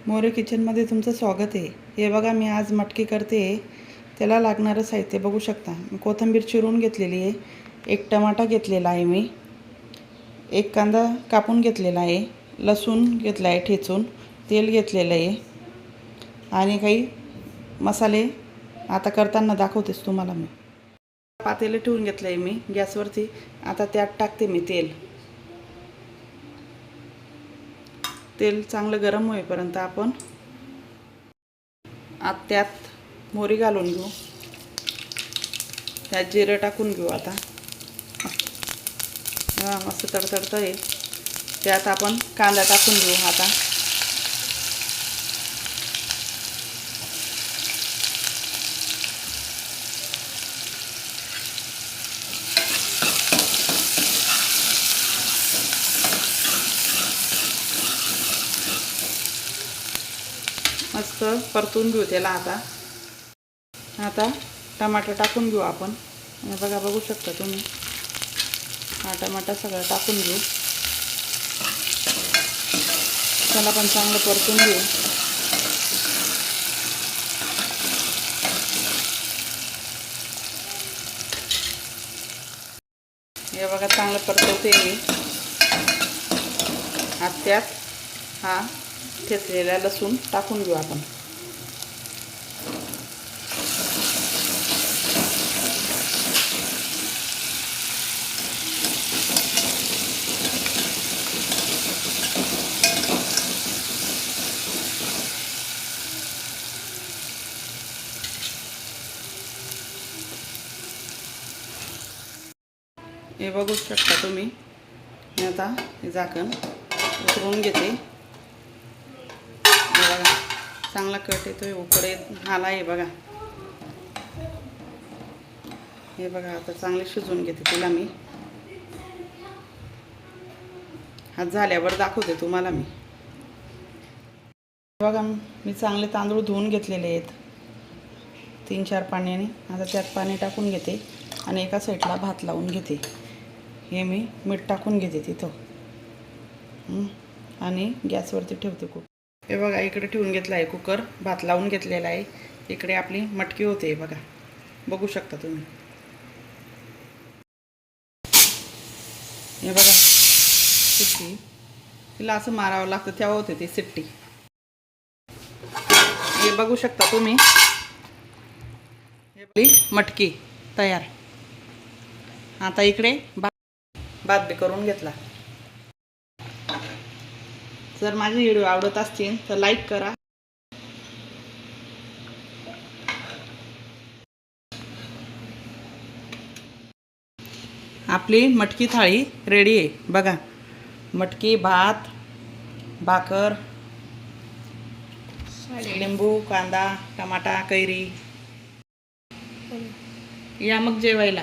मोरे किचनमध्ये तुमचं स्वागत आहे। हे बघा मी आज मटकी करते। त्याला लागणारं साहित्य बघू शकता। कोथिंबीर चिरून घेतलेली आहे, एक टमाटा घेतलेला आहे मी, एक कांदा कापून घेतलेला आहे, लसूण घेतला आहे ठेचून, तेल घेतलेलं आहे आणि काही मसाले आता करताना दाखवतेच तुम्हाला मी। पातेले ठेवून घेतलं आहे मी गॅसवरती। आता त्यात टाकते मी तेल चांगलं गरम होईपर्यंत आपण त्यात मोहरी घालून घेऊ, त्यात जिरं टाकून घेऊ। आता मस्त तडतडतं आहे, त्यात आपण कांदा टाकून घेऊ। आता मस्त परतून घेऊ त्याला। आता टमाटर टाकून घेऊ आपण। बघा बघू शकता तुम्ही, हा टमाटा सगळं टाकून घेऊ, त्याला पण चांगलं परतून घेऊ। हे बघा चांगलं परतवते मी। त्यात हा ठेचलेला लसूण टाकून घेऊ आपण। हे बघू शकता तुम्ही। मी आता हे झाकण उतरवून घेते। बघा चांगला कट येतोय, उकडे आला आहे बघा। हे बघा आता चांगले शिजवून घेते तिला मी। हा झाल्यावर दाखवते तुम्हाला मी। बघा मी चांगले तांदूळ धुवून घेतलेले आहेत 3-4 पाण्याने। आता त्यात पाणी टाकून घेते आणि एका साईडला भात लावून घेते। हे मी मीठ टाकून घेते तिथं आणि गॅसवरती ठेवते कुकर। हे बघा इकडे ठेवून घेतला आहे कुकर, भात लावून घेतलेला आहे। इकडे आपली मटकी होते बघा, बघू शकता तुम्ही। हे बघा शिट्टी, तिला असं मारावं लागतं तेव्हा होते ती शिट्टी। हे बघू शकता तुम्ही, आपली मटकी तयार। आता इकडे भात बी करून घेतला। जर माझे व्हिडिओ आवडत असतील तर लाईक करा। आपली मटकी थाळी रेडी आहे बघा। मटकी, भात, भाकर, लिंबू, कांदा, टमाटा, कैरी। या मग जेवायला।